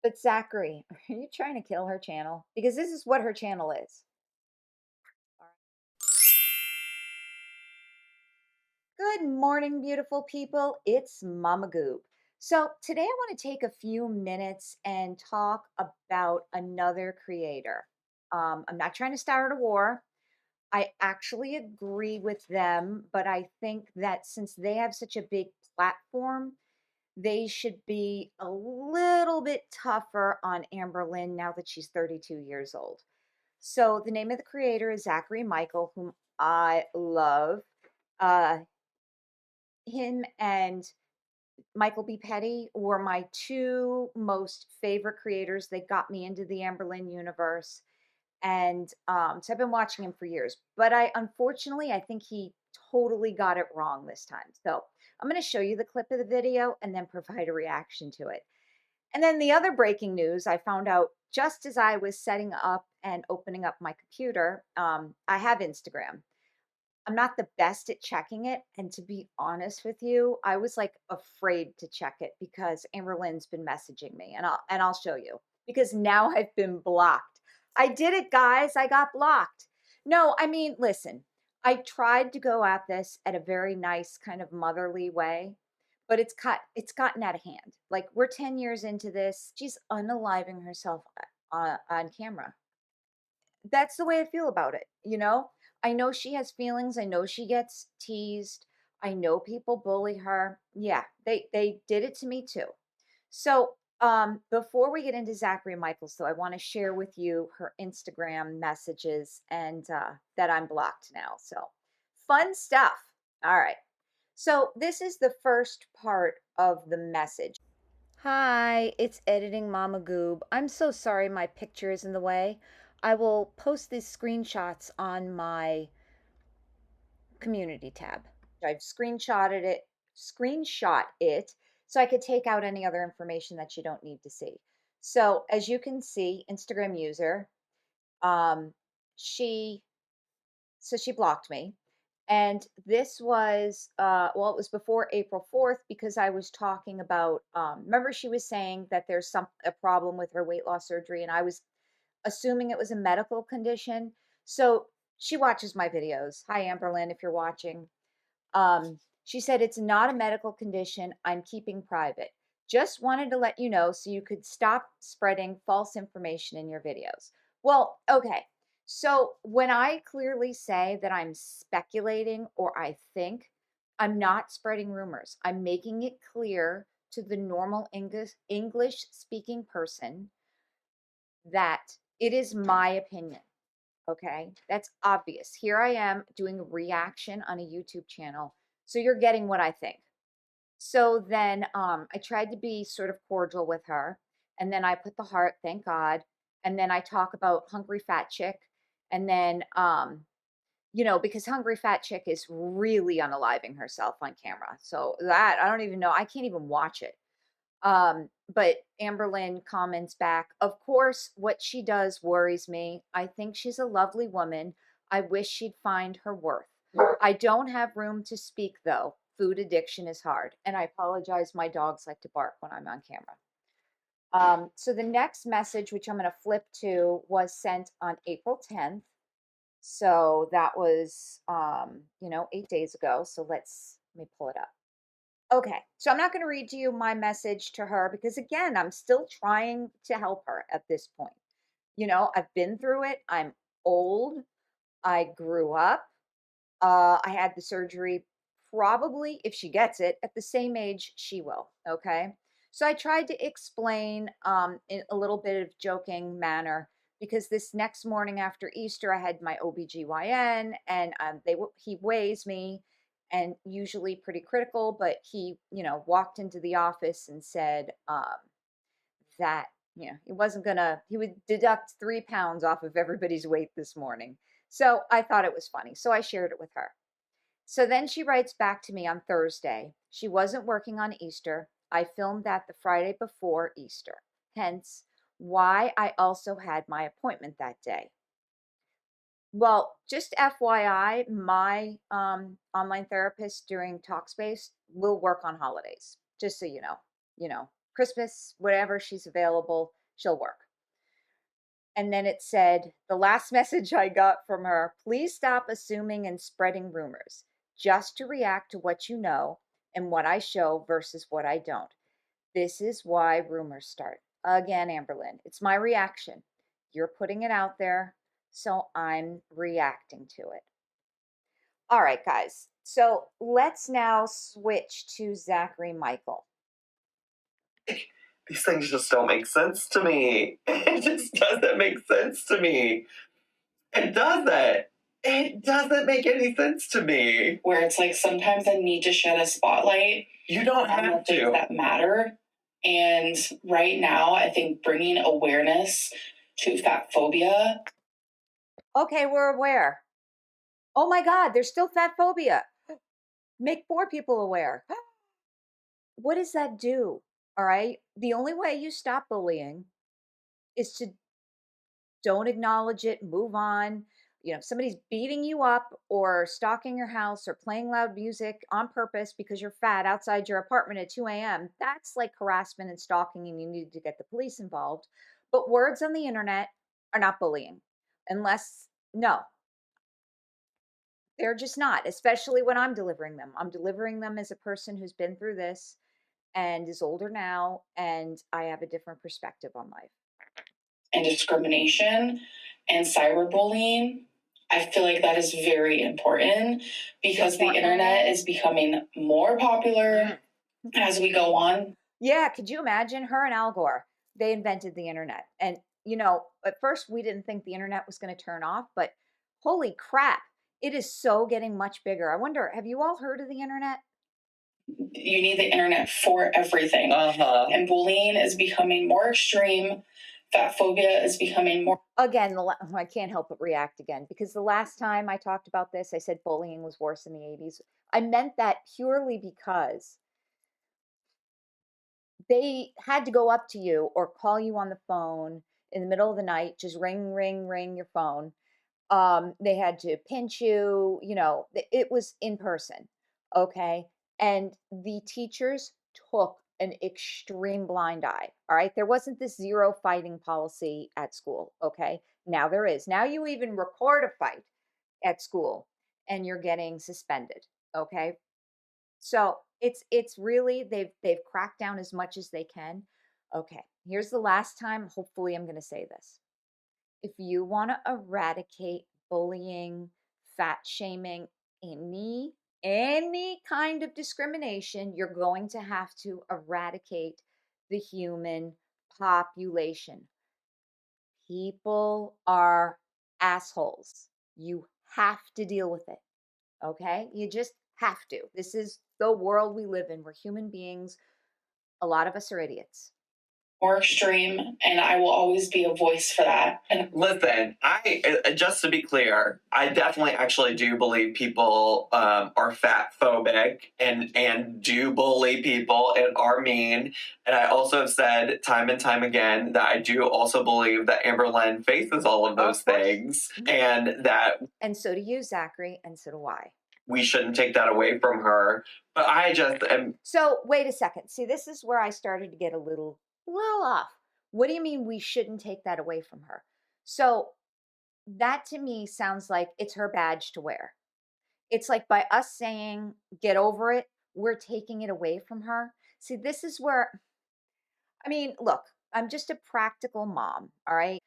But Zachary, are you trying to kill her channel? Because this is what her channel is. All right. Good morning, beautiful people. It's Mama Goob. So today I want to take a few minutes and talk about another creator. I'm not trying to start a war. I actually agree with them, but I think that since they have such a big platform, they should be a little bit tougher on Amberlynn now that she's 32 years old. So the name of the creator is Zachary Michael, whom I love. Uh, him and Michael B. Petty were my two most favorite creators. They got me into the Amberlynn universe. And so I've been watching him for years. But unfortunately, I think he totally got it wrong this time. So I'm going to show you the clip of the video and then provide a reaction to it. And then the other breaking news I found out just as I was setting up and opening up my computer. I have Instagram. I'm not the best at checking it, and to be honest with you, I was, like, afraid to check it because Amberlynn's been messaging me, and I'll show you, because now I've been blocked. I did it, guys, I got blocked. No, I mean, listen, I tried to go at this at a very nice kind of motherly way, but it's gotten out of hand. Like, we're 10 years into this, she's unaliving herself on camera. That's the way I feel about it, you know? I know she has feelings. I know she gets teased. I know people bully her. Yeah, they did it to me too. So, before we get into Zachary Michaels, though, I want to share with you her Instagram messages and that I'm blocked now. So, fun stuff. All right. So, this is the first part of the message. Hi, it's editing Mama Goob. I'm so sorry my picture is in the way. I will post these screenshots on my community tab. I've screenshot it so I could take out any other information that you don't need to see. So as you can see, Instagram user, um, she she blocked me. And this was, well, it was before April 4th because I was talking about, remember she was saying that there's a problem with her weight loss surgery, and I was assuming it was a medical condition. So she watches my videos. Hi, Amberlynn, if you're watching. She said, it's not a medical condition. I'm keeping private. Just wanted to let you know so you could stop spreading false information in your videos. Well, okay. So when I clearly say that I'm speculating or I think, I'm not spreading rumors. I'm making it clear to the normal English speaking person that it is my opinion. Okay, that's obvious. Here I am doing a reaction on a YouTube channel. So you're getting what I think. So then I tried to be sort of cordial with her. And then I put the heart, thank God. And then I talk about Hungry Fat Chick. And then, because Hungry Fat Chick is really unaliving herself on camera. So that, I don't even know. I can't even watch it. But Amberlynn comments back, of course, what she does worries me. I think she's a lovely woman. I wish she'd find her worth. I don't have room to speak, though. Food addiction is hard. And I apologize, my dogs like to bark when I'm on camera. So the next message, which I'm going to flip to, was sent on April 10th. So that was, 8 days ago. So let me pull it up. Okay, so I'm not going to read to you my message to her because, again, I'm still trying to help her at this point. I've been through it. I'm old. I grew up. I had the surgery probably, if she gets it, at the same age she will. Okay. So I tried to explain in a little bit of joking manner because this next morning after Easter, I had my OBGYN and he weighs me and usually pretty critical, but he, walked into the office and said that, he would deduct 3 pounds off of everybody's weight this morning. So I thought it was funny. So I shared it with her. So then she writes back to me on Thursday. She wasn't working on Easter. I filmed that the Friday before Easter, hence why I also had my appointment that day. Well, just FYI, my online therapist during Talkspace will work on holidays, just so you know. Christmas, whatever she's available, she'll work. And then it said, the last message I got from her, please stop assuming and spreading rumors, just to react to what you know and what I show versus what I don't. This is why rumors start. Again, Amberlynn, it's my reaction. You're putting it out there, so I'm reacting to it. All right, guys. So let's now switch to Zachary Michael. These things just don't make sense to me. It just doesn't make sense to me. It doesn't. It doesn't make any sense to me. Where it's like sometimes I need to shed a spotlight. You don't on the have things to. that matter. And right now, I think bringing awareness to fat phobia. Okay, we're aware. Oh my God, there's still fat phobia. Make more people aware. What does that do? All right. The only way you stop bullying is to don't acknowledge it, move on. You know, if somebody's beating you up or stalking your house or playing loud music on purpose because you're fat outside your apartment at 2 a.m., that's like harassment and stalking, and you need to get the police involved. But words on the internet are not bullying, unless, no, they're just not, especially when I'm delivering them. I'm delivering them as a person who's been through this and is older now, and I have a different perspective on life. And discrimination and cyberbullying, I feel like that is very important because the internet is becoming more popular as we go on. Yeah, could you imagine her and Al Gore? They invented the internet. And, you know, at first we didn't think the internet was going to turn off, but holy crap, it is so getting much bigger. I wonder, have you all heard of the internet? You need the internet for everything. And bullying is becoming more extreme. Fat phobia is becoming more. Again, I can't help but react again, because the last time I talked about this, I said bullying was worse in the 80s. I meant that purely because they had to go up to you or call you on the phone in the middle of the night, just ring, ring, ring your phone. They had to pinch you, you know, it was in person. Okay. And the teachers took an extreme blind eye. All right. There wasn't this zero fighting policy at school. Okay. Now there is. Now you even record a fight at school and you're getting suspended. Okay. So it's really they've cracked down as much as they can. Okay. Here's the last time. Hopefully I'm going to say this. If you want to eradicate bullying, fat shaming, any kind of discrimination, you're going to have to eradicate the human population. People are assholes. You have to deal with it. Okay? You just have to. This is the world we live in. We're human beings. A lot of us are idiots. More extreme, and I will always be a voice for that. And listen, I just to be clear, I definitely actually do believe people are fat phobic and do bully people and are mean. And I also have said time and time again that I do also believe that Amberlynn faces all of those things, and so do you, Zachary, and so do I. We shouldn't take that away from her. But I just am. So wait a second. See, this is where I started to get a little off. What do you mean we shouldn't take that away from her? So that to me sounds like it's her badge to wear. It's like by us saying, get over it, we're taking it away from her. See, this is where, I mean, look, I'm just a practical mom, all right?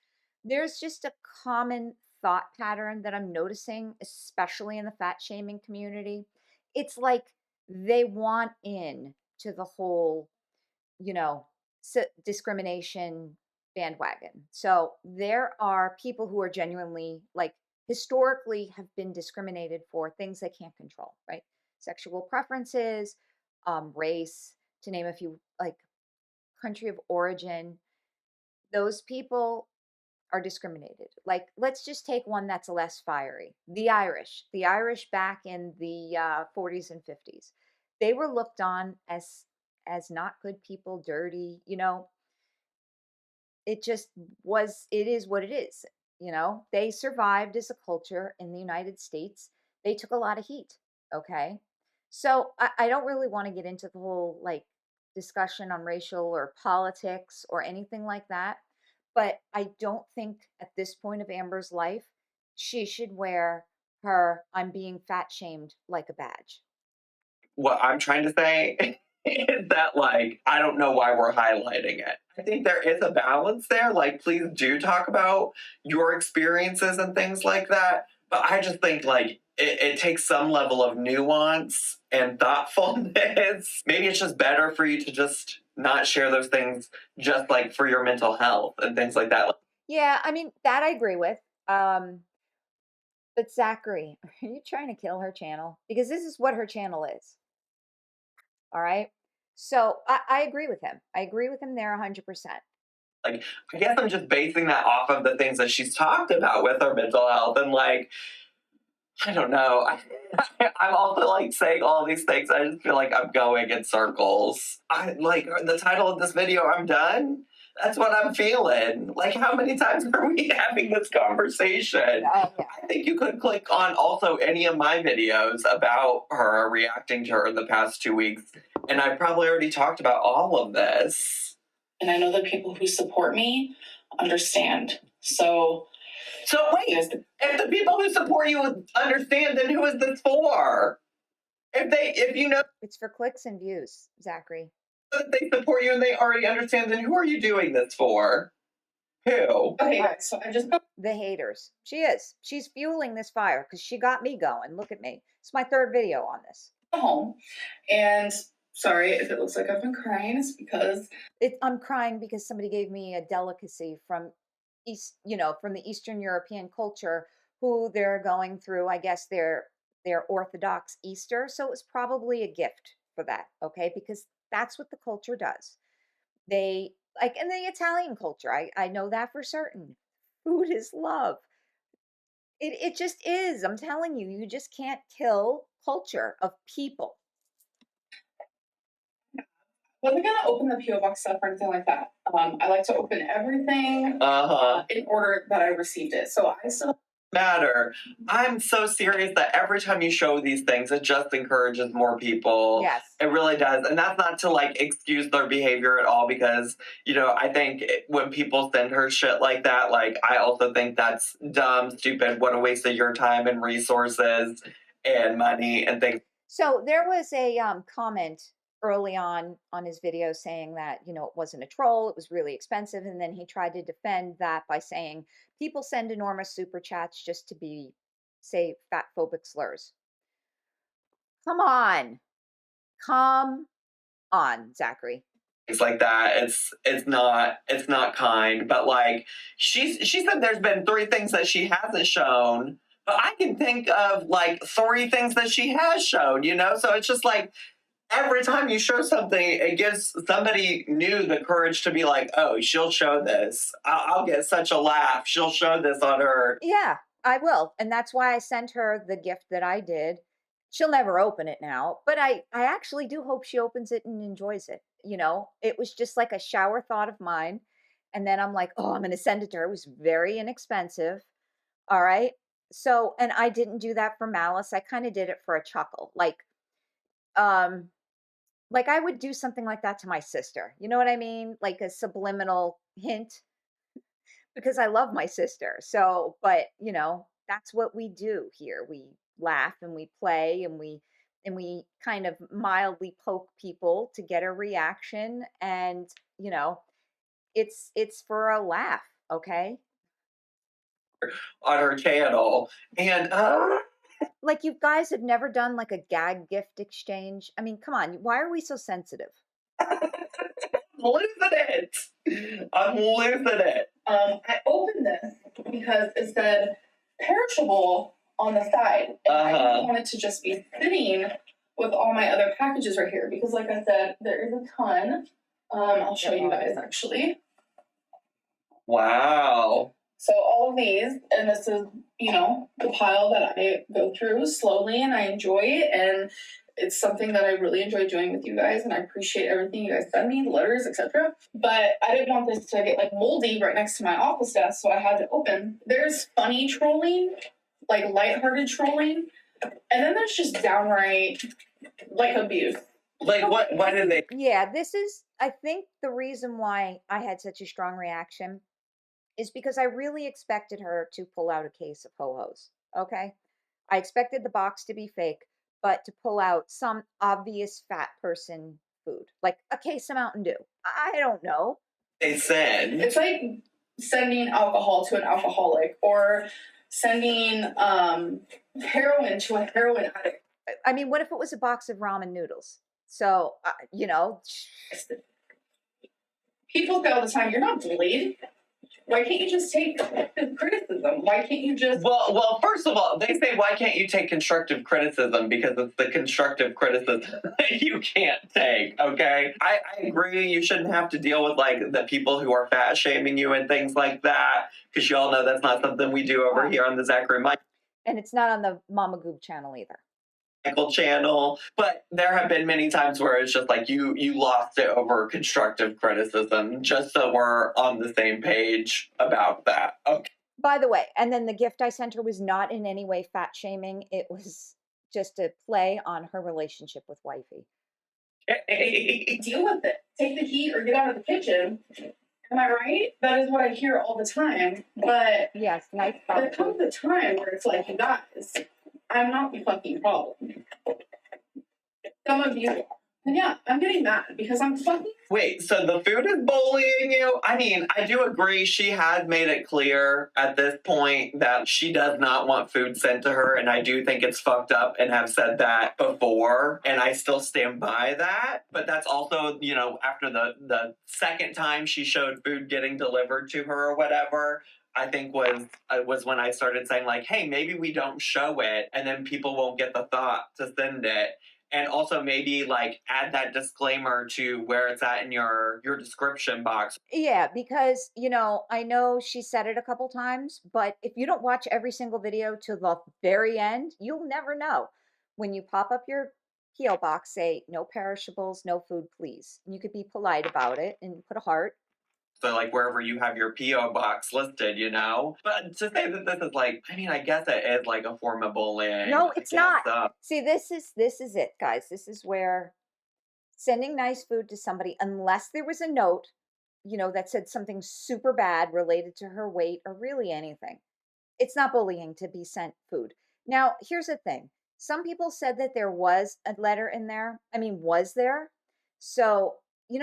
There's just a common thought pattern that I'm noticing, especially in the fat shaming community. It's like they want in to the whole, you know, discrimination bandwagon. So there are people who are genuinely, like, historically have been discriminated for things they can't control, right? Sexual preferences, race, to name a few, like country of origin. Those people are discriminated. Like, let's just take one that's less fiery. The Irish. The Irish back in the 40s and 50s. They were looked on as not good people, dirty, you know. It just was, it is what it is, you know. They survived as a culture in the United States. They took a lot of heat, okay? So I don't really want to get into the whole, like, discussion on racial or politics or anything like that. But I don't think at this point of Amber's life, she should wear her "I'm being fat shamed" like a badge. What I'm trying to say is that, like, I don't know why we're highlighting it. I think there is a balance there. Like, please do talk about your experiences and things like that. But I just think, like, it takes some level of nuance and thoughtfulness. Maybe it's just better for you to just not share those things, just like for your mental health and things like that. Yeah, I mean, that I agree with. But Zachary, are you trying to kill her channel? Because this is what her channel is. All right. So I agree with him. I agree with him there 100%. Like, I guess I'm just basing that off of the things that she's talked about with her mental health. And, like, I don't know. I'm also, like, saying all these things. I just feel like I'm going in circles. I like the title of this video, I'm done. That's what I'm feeling. Like, how many times are we having this conversation? Yeah. I think you could click on also any of my videos about her reacting to her in the past 2 weeks. And I probably already talked about all of this. And I know the people who support me understand. So wait, if the people who support you understand, then who is this for? If you know It's for clicks and views, Zachary. that they support you and they already understand, then who are you doing this for? Who? Okay, guys, so I just got The haters. She is. She's fueling this fire because she got me going. Look at me. It's my third video on this. home, and sorry if it looks like I've been crying. It's because I'm crying because somebody gave me a delicacy from from the Eastern European culture, who they're going through, I guess, their Orthodox Easter. So it was probably a gift for that, okay? Because that's what the culture does. They like in the Italian culture, I know that for certain. Food is love. It just is. I'm telling you, you just can't kill culture of people. wasn't gonna open the PO box stuff or anything like that. I like to open everything in order that I received it. So I still matter. I'm so serious that every time you show these things, it just encourages more people. Yes. It really does. And that's not to, like, excuse their behavior at all, because, I think when people send her shit like that, like, I also think that's dumb, stupid, what a waste of your time and resources and money and things. So there was a comment early on his video saying that, it wasn't a troll, it was really expensive. And then he tried to defend that by saying people send enormous super chats just to say fat phobic slurs. Come on. Come on, Zachary. Things like that. It's not kind. But, like, she said there's been 3 things that she hasn't shown. But I can think of, like, 3 things that she has shown, So it's just like, every time you show something, it gives somebody new the courage to be like, oh, she'll show this. I'll get such a laugh. She'll show this on her. Yeah, I will. And that's why I sent her the gift that I did. She'll never open it now, but I actually do hope she opens it and enjoys it. It was just like a shower thought of mine. And then I'm like, oh, I'm going to send it to her. It was very inexpensive. All right. So, and I didn't do that for malice. I kind of did it for a chuckle. Like I would do something like that to my sister. You know what I mean? Like a subliminal hint, because I love my sister. So, but that's what we do here. We laugh and we play and we kind of mildly poke people to get a reaction, and it's for a laugh, okay? On her channel. And Like, you guys have never done like a gag gift exchange? I mean, come on, why are we so sensitive? losing it. I'm losing it. I opened this because it said perishable on the side. And I didn't want it to just be sitting with all my other packages right here, because like I said, there is a ton. I'll show you guys actually. Wow. So all of these, and this is, the pile that I go through slowly, and I enjoy it, and it's something that I really enjoy doing with you guys, and I appreciate everything you guys send me, the letters, etc. But I didn't want this to get like moldy right next to my office desk, so I had to open. There's funny trolling, like lighthearted trolling, and then there's just downright like abuse. Like, what? Why did they? Yeah, this is, I think the reason why I had such a strong reaction is because I really expected her to pull out a case of ho-hos. Okay. I expected the box to be fake, but to pull out some obvious fat person food, like a case of Mountain Dew. I don't know. They said It's like sending alcohol to an alcoholic or sending heroin to a heroin addict. I mean, what if it was a box of ramen noodles? So, People say all the time, "You're not bullied. Why can't you just take constructive criticism? Why can't you just?" Well, first of all, they say, why can't you take constructive criticism? Because it's the constructive criticism that you can't take, okay? I agree you shouldn't have to deal with, like, the people who are fat shaming you and things like that, because you all know that's not something we do over here on the Zachary and it's not on the Mama Goob channel either. Michael channel. But there have been many times where it's just like you lost it over constructive criticism, just so we're on the same page about that. Okay. By the way, and then the gift I sent her was not in any way fat shaming. It was just a play on her relationship with wifey. Deal with it. Take the heat or get out of the kitchen. Am I right? That is what I hear all the time. But yes, nice. There comes a time where it's like, you guys, I'm not the fucking problem. Some of you, and yeah, I'm getting mad because I'm fucking. Wait, so the food is bullying you? I mean, I do agree she has made it clear at this point that she does not want food sent to her, and I do think it's fucked up and have said that before, and I still stand by that. But that's also, after the second time she showed food getting delivered to her or whatever, I think was when I started saying, like, hey, maybe we don't show it, and then people won't get the thought to send it. And also maybe, like, add that disclaimer to where it's at in your description box. Yeah, because, I know she said it a couple times, but if you don't watch every single video to the very end, you'll never know. When you pop up your PO box, say no perishables, no food, please. And you could be polite about it and put a heart. So, like, wherever you have your PO box listed, But to say that this is, like, I mean, I guess it is like a form of bullying. No, it's not. So. See, this is it, guys. This is where sending nice food to somebody, unless there was a note, that said something super bad related to her weight or really anything. It's not bullying to be sent food. Now, here's the thing. Some people said that there was a letter in there. I mean, was there? So,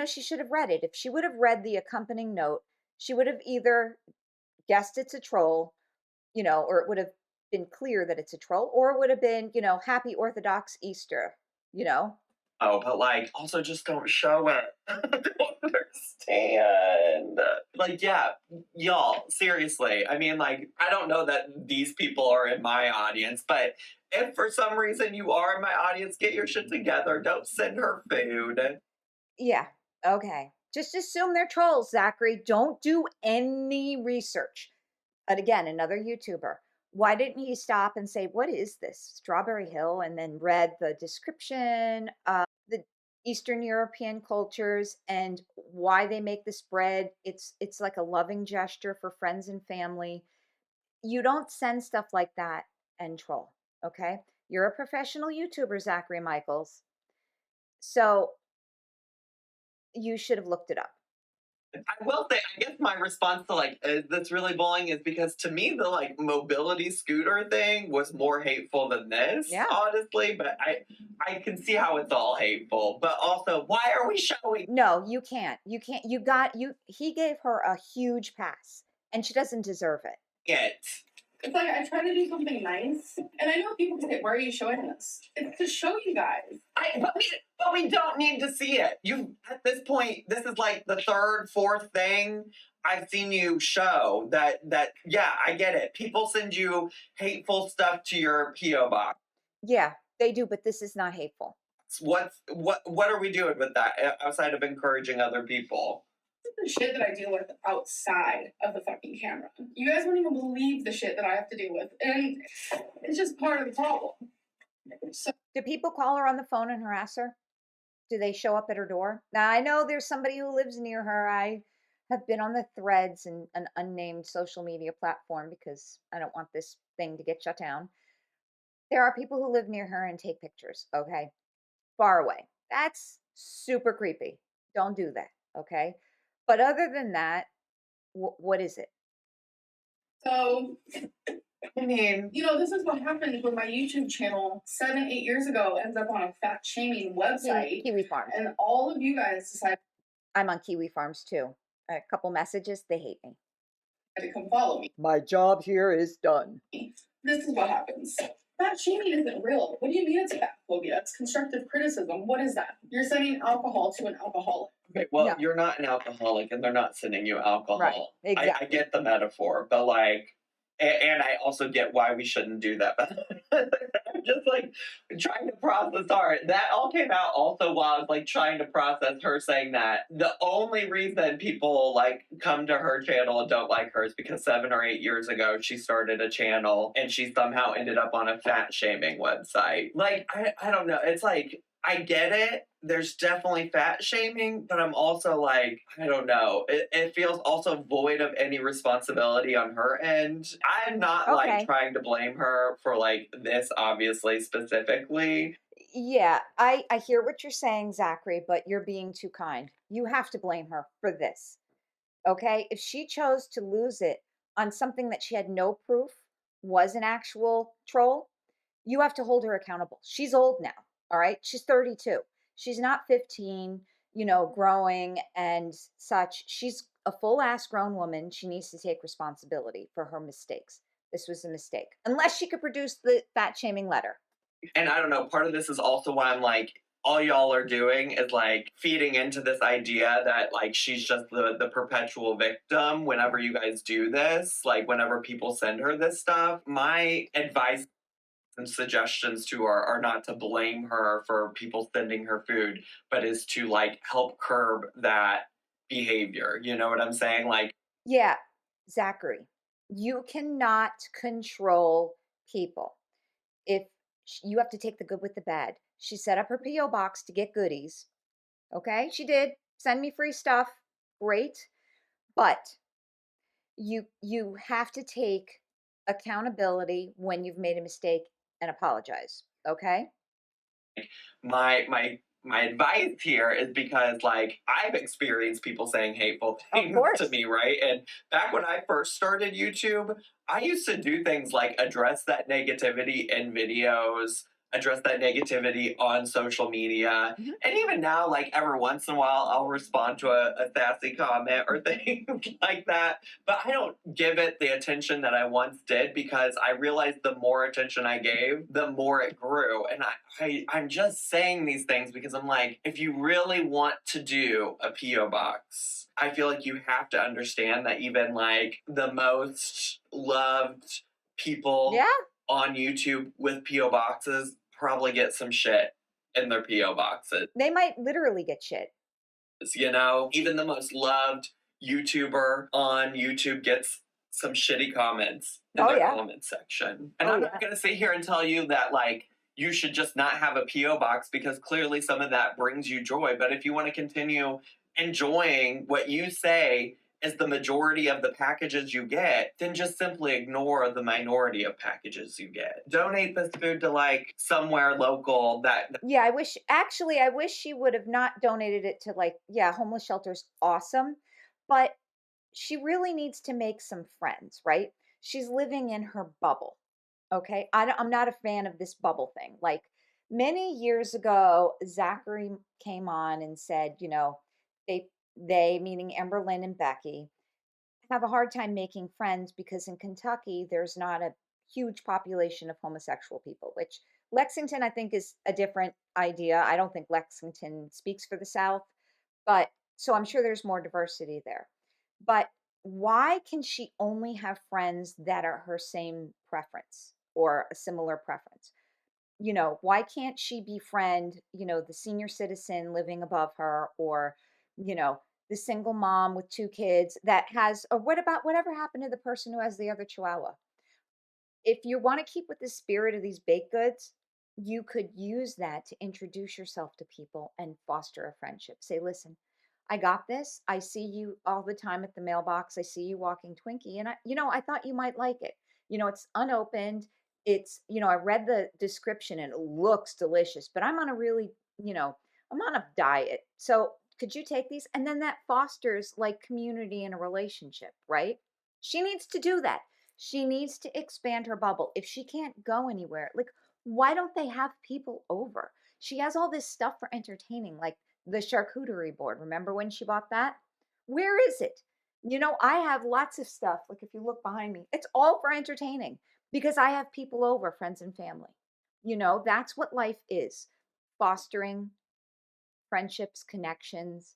she should have read it. If she would have read the accompanying note, she would have either guessed it's a troll, or it would have been clear that it's a troll, or it would have been, happy Orthodox Easter, Oh, but, like, also just don't show it. I don't understand. Like, yeah, y'all, seriously. I mean, like, I don't know that these people are in my audience, but if for some reason you are in my audience, get your shit together. Don't send her food. Yeah. Okay. Just assume they're trolls, Zachary. Don't do any research. And again, another YouTuber. Why didn't he stop and say, what is this? Strawberry Hill, and then read the description of the Eastern European cultures and why they make this bread. It's like a loving gesture for friends and family. You don't send stuff like that and troll. Okay. You're a professional YouTuber, Zachary Michaels. So you should have looked it up. I will say, I guess my response to, like, that's really bullying is because to me, the, like, mobility scooter thing was more hateful than this, Yeah. honestly. But I can see how it's all hateful. But also, why are we showing? No, you can't. You can't. He gave her a huge pass, and she doesn't deserve it. It's like I try to do something nice, and I know people say, "Why are you showing this?" It's to show you guys. But we don't need to see it. At this point, this is like the third, fourth thing I've seen you show that. Yeah, I get it. People send you hateful stuff to your PO box. Yeah, they do, but this is not hateful. What are we doing with that outside of encouraging other people? The shit that I deal with outside of the fucking camera. You guys won't even believe the shit that I have to deal with. And it's just part of the problem. So, do people call her on the phone and harass her? Do they show up at her door? Now, I know there's somebody who lives near her. I have been on the threads and an unnamed social media platform because I don't want this thing to get shut down. There are people who live near her and take pictures, okay? Far away. That's super creepy. Don't do that, okay? But other than that, what is it? So, I mean, this is what happened with my YouTube channel 7, 8 years ago. Ends up on a fat shaming website, Kiwi Farms. and all of you guys decided I'm on Kiwi Farms too. A couple messages, they hate me. to come follow me. My job here is done. This is what happens. Fat shaming isn't real. What do you mean it's fat phobia? It's constructive criticism. What is that? You're sending alcohol to an alcoholic. okay, well, No. you're not an alcoholic, and they're not sending you alcohol. Right, I exactly. get the metaphor, but like, and I also get why we shouldn't do that. I'm just like trying to process her. That all came out also while I was like trying to process her saying that. The only reason people like come to her channel and don't like her is because 7 or 8 years ago she started a channel and she somehow ended up on a fat shaming website. Like, I don't know. It's like, I get it. There's definitely fat shaming, but I'm also like, I don't know. It feels also void of any responsibility on her end. I'm not Okay. like trying to blame her for like this, obviously, specifically. Yeah, I hear what you're saying, Zachary, but you're being too kind. You have to blame her for this. Okay? If she chose to lose it on something that she had no proof was an actual troll, you have to hold her accountable. She's old now, all right? She's 32. She's not 15, growing and such. She's a full ass grown woman. She needs to take responsibility for her mistakes. This was a mistake. Unless she could produce the fat shaming letter. And I don't know, part of this is also why I'm like, all y'all are doing is like feeding into this idea that like she's just the perpetual victim whenever you guys do this, like whenever people send her this stuff. My advice and suggestions to her are not to blame her for people sending her food, but is to like help curb that behavior. You know what I'm saying? Like, Yeah, Zachary, you cannot control people. If you have to take the good with the bad. She set up her PO box to get goodies. Okay? She did. Send me free stuff. Great. But you have to take accountability when you've made a mistake and apologize. Okay? my advice here is because like I've experienced people saying hateful Of things course. to me, right? And back when I first started YouTube, I used to do things like address that negativity in videos, address that negativity on social media. Mhm. And even now, like every once in a while, I'll respond to a sassy comment or things like that. But I don't give it the attention that I once did because I realized the more attention I gave, the more it grew. And I'm just saying these things because I'm like, if you really want to do a P.O. box, I feel like you have to understand that even like the most loved people Yeah. on YouTube with P.O. boxes probably get some shit in their P.O. boxes. They might literally get shit. Even the most loved YouTuber on YouTube gets some shitty comments in their comment section. And I'm not going to sit here and tell you that, like, you should just not have a P.O. box because clearly some of that brings you joy. But if you want to continue enjoying what you say is the majority of the packages you get, then just simply ignore the minority of packages you get. Donate this food to like somewhere local that. Yeah, I wish she would have not donated it to homeless shelters awesome, but she really needs to make some friends, right? She's living in her bubble. Okay? I'm not a fan of this bubble thing. Like many years ago, Zachary came on and said, they meaning Amberlynn and Becky have a hard time making friends because in Kentucky there's not a huge population of homosexual people, which Lexington I think is a different idea. I don't think Lexington speaks for the South, but so I'm sure there's more diversity there. But why can she only have friends that are her same preference or a similar preference? Why can't she befriend, the senior citizen living above her or, the single mom with two kids that has, or what about whatever happened to the person who has the other chihuahua? If you want to keep with the spirit of these baked goods, you could use that to introduce yourself to people and foster a friendship. Say, listen, I got this. I see you all the time at the mailbox. I see you walking Twinkie, and I thought you might like it. It's unopened. I read the description and it looks delicious, but I'm I'm on a diet. So could you take these? And then that fosters like community in a relationship, right? She needs to do that. She needs to expand her bubble. If she can't go anywhere, like, why don't they have people over? She has all this stuff for entertaining, like the charcuterie board. Remember when she bought that? Where is it? I have lots of stuff. Like, if you look behind me, it's all for entertaining because I have people over, friends and family. That's what life is, fostering friendships, connections.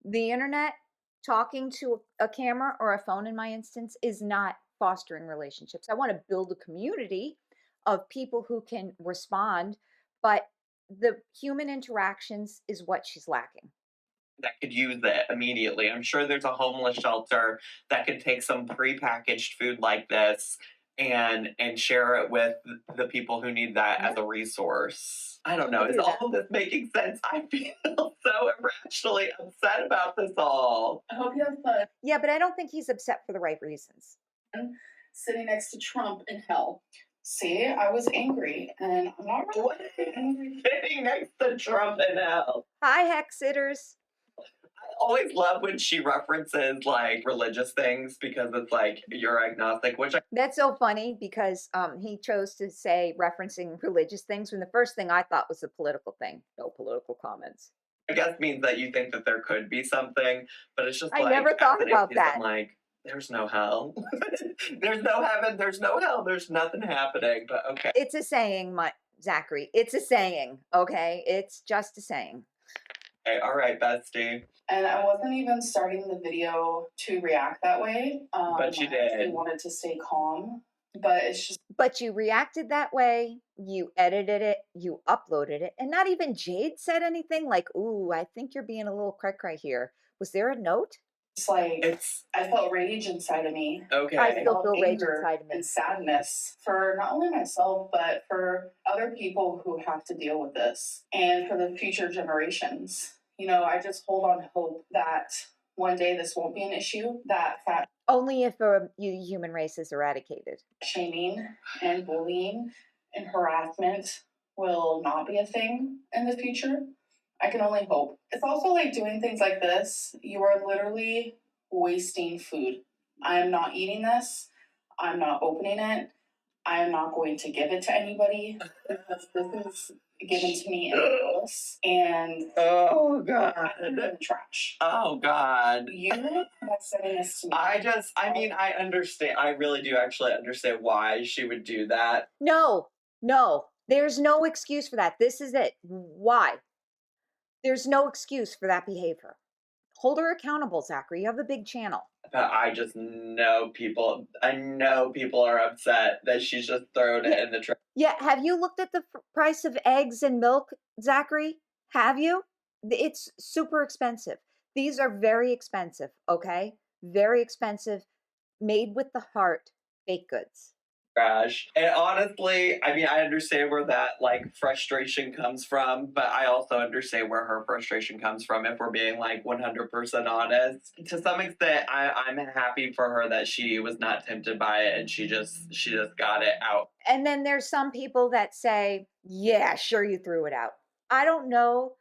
The internet, talking to a camera or a phone in my instance, is not fostering relationships. I want to build a community of people who can respond, but the human interactions is what she's lacking. That could use it immediately. I'm sure there's a homeless shelter that could take some prepackaged food like this and share it with the people who need that Yeah. as a resource. I don't She know. could Is do all that. of this making sense? I feel so irrationally upset about this all. I hope you have fun Yeah, but I don't think he's upset for the right reasons. sitting next to Trump in hell. See, I was angry, and I'm not really What angry. sitting next to Trump and hell? Hi, hex sitters. I always love when she references like religious things because it's like you're agnostic, which That's so funny because he chose to say referencing religious things when the first thing I thought was a political thing. No political comments. I guess means that you think that there could be something, but it's just I like never as thought an about atheist, that. I'm like, there's no hell. There's no heaven, there's no hell, there's nothing happening. But okay. It's a saying, my Zachary. It's a saying, okay? It's just a saying. Okay, all right, bestie. And I wasn't even starting the video to react that way. But you I actually did. wanted to stay calm, but it's just But you reacted that way, you edited it, you uploaded it, and not even Jade said anything like, "Ooh, I think you're being a little cray-cray here." Was there a note? like It's I felt rage inside of me. okay. I still Felt feel rage anger inside of me. and sadness for not only myself, but for other people who have to deal with this and for the future generations. I just hold on hope that one day this won't be an issue, that fat Only if the human race is eradicated. shaming and bullying and harassment will not be a thing in the future. I can only hope. It's also like doing things like this, you are literally wasting food. I am not eating this. I'm not opening it. I am not going to give it to anybody because this is given to me in a box and Oh I put it in god. the trash. Oh god. You are sending this to me. I understand. I really do actually understand why she would do that. No, no, there's no excuse for that. This is it. Why? There's no excuse for that behavior. Hold her accountable, Zachary. You have a big channel. But I just know people. I know people are upset that she's just thrown it in the trash. Yeah, have you looked at the price of eggs and milk, Zachary? Have you? It's super expensive. These are very expensive, okay? Very expensive, made with the heart, baked goods. Trash. And honestly, I mean, I understand where that like frustration comes from, but I also understand where her frustration comes from. If we're being like 100% honest, to some extent, I'm happy for her that she was not tempted by it and she just got it out. And then there's some people that say, yeah, sure, you threw it out. I don't know.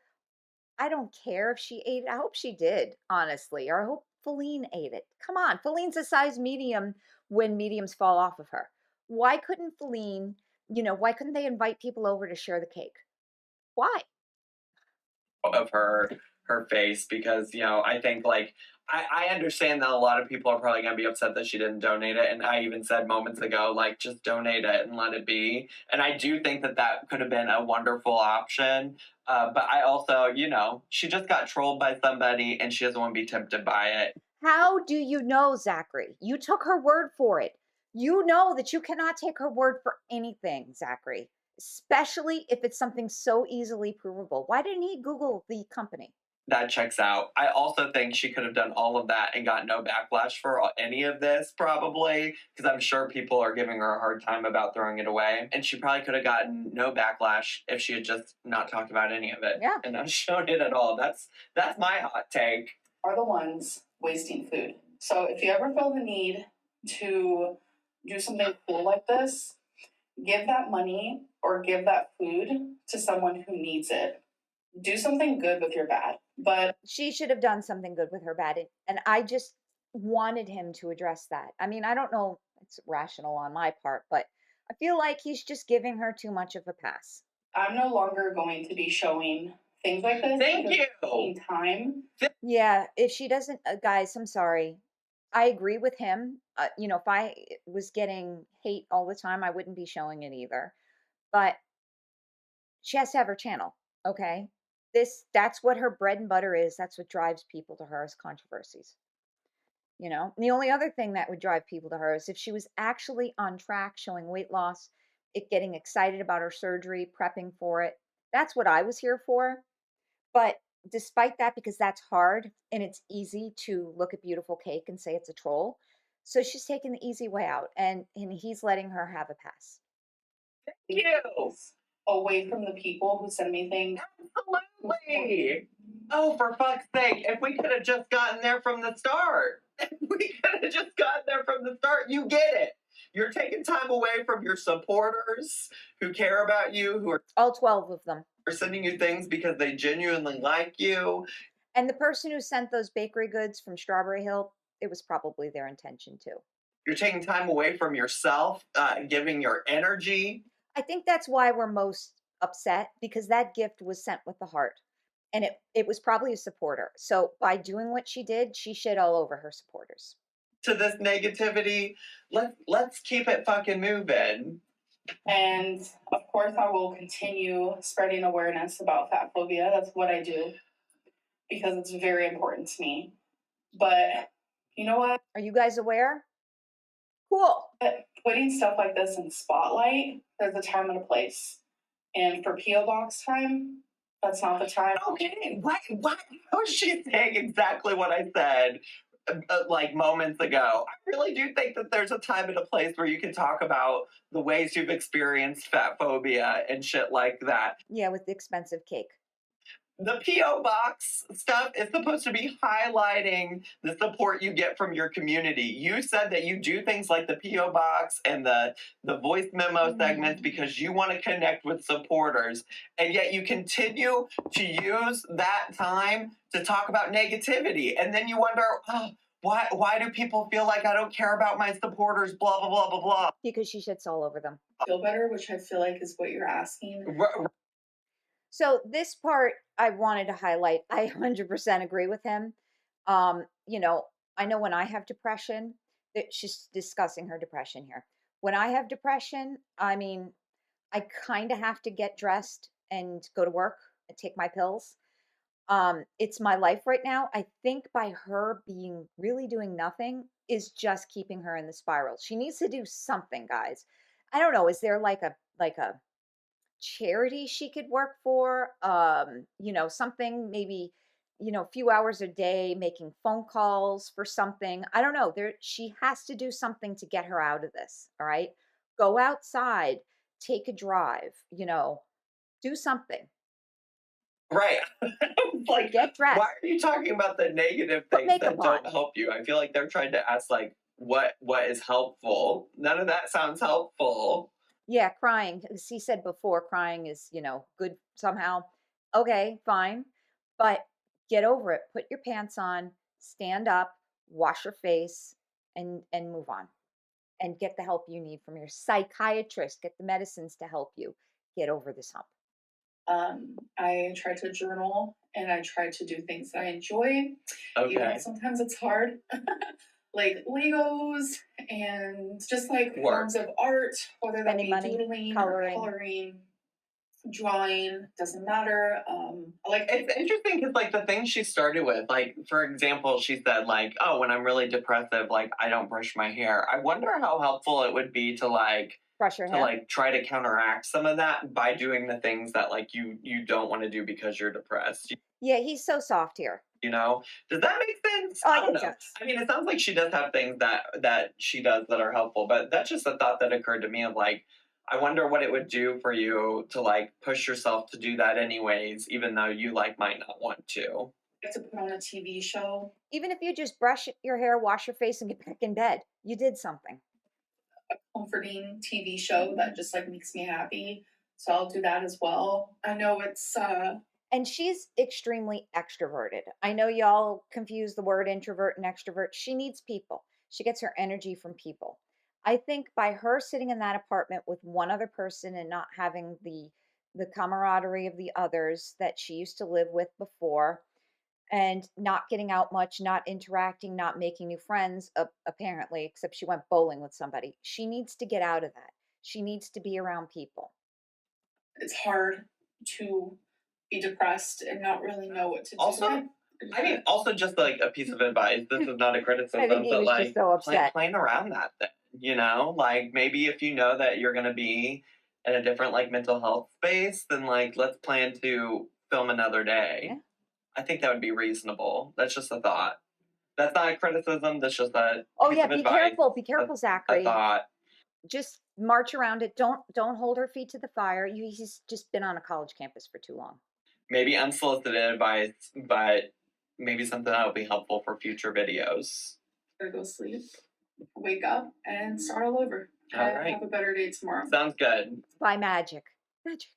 I don't care if she ate it. I hope she did, honestly. Or I hope Feline ate it. Come on, Feline's a size medium when mediums fall off of her. Why couldn't Feline, why couldn't they invite people over to share the cake? Why? Of her face because I think like I understand that a lot of people are probably going to be upset that she didn't donate it, and I even said moments ago like just donate it and let it be, and I do think that that could have been a wonderful option, but I also she just got trolled by somebody and she doesn't want to be tempted by it. How do you know, Zachary? You took her word for it. You know that you cannot take her word for anything, Zachary, especially if it's something so easily provable. Why didn't he Google the company? That checks out. I also think she could have done all of that and got no backlash for any of this, probably, because I'm sure people are giving her a hard time about throwing it away. And she probably could have gotten no backlash if she had just not talked about any of it. Yeah. And not shown it at all. That's my hot take. Are the ones wasting food. So if you ever feel the need to do something cool like this, give that money or give that food to someone who needs it. do something good with your bad. But She should have done something good with her bad, and I just wanted him to address that. I mean, I don't know, it's rational on my part, but I feel like he's just giving her too much of a pass. I'm no longer going to be showing things like this. Thank because you. it's taking time. Yeah, if she doesn't, guys, I'm sorry. I agree with him. If I was getting hate all the time, I wouldn't be showing it either. But she has to have her channel, okay? That's what her bread and butter is. That's what drives people to her is controversies. And the only other thing that would drive people to her is if she was actually on track, showing weight loss, getting excited about her surgery, prepping for it. That's what I was here for. But despite that, because that's hard and it's easy to look at beautiful cake and say it's a troll. So she's taking the easy way out and he's letting her have a pass. Thank you. Away from the people who send me things. Absolutely. Oh, for fuck's sake. If we could have just gotten there from the start. If we could have just gotten there from the start, you get it. You're taking time away from your supporters who care about you, who are All 12 of them. sending you things because they genuinely like you. And the person who sent those bakery goods from Strawberry Hill, it was probably their intention too. You're taking time away from yourself, giving your energy. I think that's why we're most upset because that gift was sent with the heart. And it was probably a supporter. So by doing what she did, she shit all over her supporters. To this negativity, let's keep it fucking moving. And of course, I will continue spreading awareness about fat phobia. That's what I do because it's very important to me. But you know what? Are you guys aware? Cool. Putting stuff like this in spotlight, there's a time and a place. And for P.O. Box time, that's not the time. Okay, what? How is she saying exactly what I said like moments ago? I really do think that there's a time and a place where you can talk about the ways you've experienced fat phobia and shit like that. Yeah, with the expensive cake. The P.O. Box stuff is supposed to be highlighting the support you get from your community. You said that you do things like the P.O. Box and the voice memo segments because you want to connect with supporters, and yet you continue to use that time to talk about negativity. And then you wonder, oh, why do people feel like I don't care about my supporters, blah, blah, blah, blah, blah. Because she shits all over them. Feel better, which I feel like is what you're asking. So this part I wanted to highlight. I 100% agree with him. I know when I have depression, that she's discussing her depression here. When I have depression, I mean, I kind of have to get dressed and go to work and take my pills. It's my life right now. I think by her being really doing nothing is just keeping her in the spiral. She needs to do something, guys. I don't know. Is there like a charity she could work for? Something maybe, a few hours a day making phone calls for something. I don't know. She has to do something to get her out of this. All right. Go outside, take a drive, do something. Right. Like, get dressed. Why are you talking about the negative things that don't help you? I feel like they're trying to ask like what is helpful. None of that sounds helpful. Yeah, crying. As he said before, crying is, good somehow. Okay, fine. But get over it. Put your pants on, stand up, wash your face, and move on. And get the help you need from your psychiatrist. Get the medicines to help you get over this hump. I try to journal and I try to do things that I enjoy. Okay. Even sometimes it's hard. Like Legos and just like forms of art, whether that be doodling, coloring, drawing, doesn't matter. It's interesting because like the things she started with, like for example, she said like, oh, when I'm really depressive, like I don't brush my hair. I wonder how helpful it would be to like brush your hair, like try to counteract some of that by doing the things that like you don't want to do because you're depressed. Yeah, he's so soft here. Does that make sense? Oh, I don't know. Does. I mean, it sounds like she does have things that she does that are helpful, but that's just a thought that occurred to me of like, I wonder what it would do for you to like push yourself to do that anyways, even though you like might not want to. To put on a TV show. Even if you just brush your hair, wash your face, and get back in bed, you did something. A comforting TV show that just like makes me happy. So I'll do that as well. I know it's And she's extremely extroverted. I know y'all confuse the word introvert and extrovert. She needs people. She gets her energy from people. I think by her sitting in that apartment with one other person and not having the camaraderie of the others that she used to live with before, and not getting out much, not interacting, not making new friends, apparently, except she went bowling with somebody. She needs to get out of that. She needs to be around people. It's hard to be depressed and not really know what to do. Also, I mean, also just like a piece of advice. This is not a I think criticism, he but was just like so upset. plan around that thing. You know, like maybe if you know that you're gonna be in a different like mental health space, then like let's plan to film another day. Yeah. I think that would be reasonable. That's just a thought. That's not a criticism. That's just a Oh piece yeah, of advice. be careful, A Zachary. thought. Just march around it. Don't hold her feet to the fire. He's just been on a college campus for too long. Maybe unsolicited advice, but maybe something that will be helpful for future videos. Gotta go sleep, wake up, and start all over. All right. Have a better day tomorrow. Sounds good. By magic. Magic.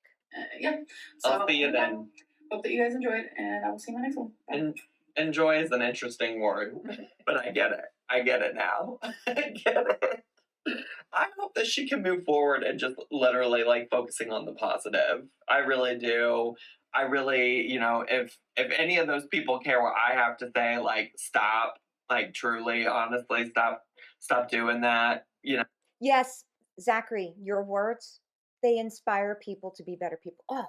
Yeah. So, I'll see you then. Hope that you guys enjoyed, and I will see you in my next one. Bye. And enjoy is an interesting word, but I get it. I get it now. I get it. I hope that she can move forward and just literally like focusing on the positive. I really do. I really, you know, if any of those people care what I have to say, like stop, like truly, honestly, stop doing that. You know. Yes, Zachary, your words, they inspire people to be better people. Oh,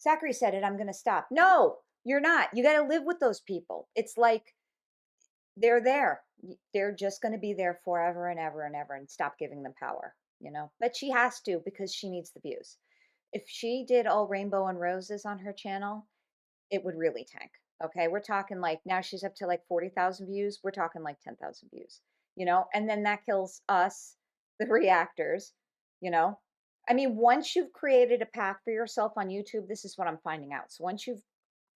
Zachary said it. I'm going to stop. No, you're not. You got to live with those people. It's like they're there. They're just going to be there forever and ever and ever, and stop giving them power, you know? But she has to because she needs the views. If she did all rainbow and roses on her channel, it would really tank. Okay. We're talking like now she's up to like 40,000 views. We're talking like 10,000 views, you know? And then that kills us, the reactors, you know? I mean, once you've created a path for yourself on YouTube, this is what I'm finding out. So once you've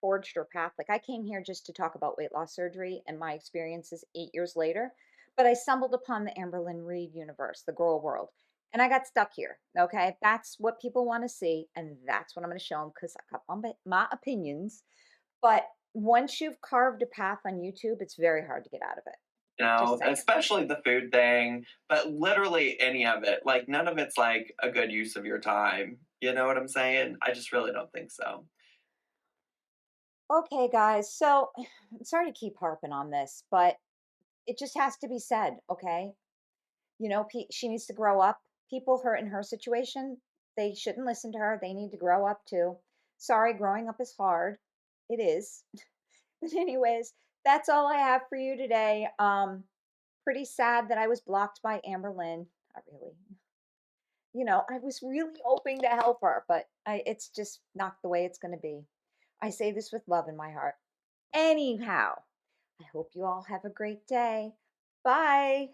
forged your path, like I came here just to talk about weight loss surgery and my experiences 8 years later, but I stumbled upon the Amberlynn Reed universe, the girl world, and I got stuck here. Okay. That's what people want to see. And that's what I'm going to show them because I got my opinions. But once you've carved a path on YouTube, it's very hard to get out of it. You know, especially the food thing, but literally any of it. Like, none of it's like a good use of your time. You know what I'm saying? I just really don't think so. Okay, guys. So I'm sorry to keep harping on this, but it just has to be said. Okay. You know, she needs to grow up. People hurt in her situation, they shouldn't listen to her. They need to grow up too. Sorry, growing up is hard. It is. But anyways, that's all I have for you today. Pretty sad that I was blocked by Amberlynn. Not really. You know, I was really hoping to help her, but it's just not the way it's going to be. I say this with love in my heart. Anyhow, I hope you all have a great day. Bye.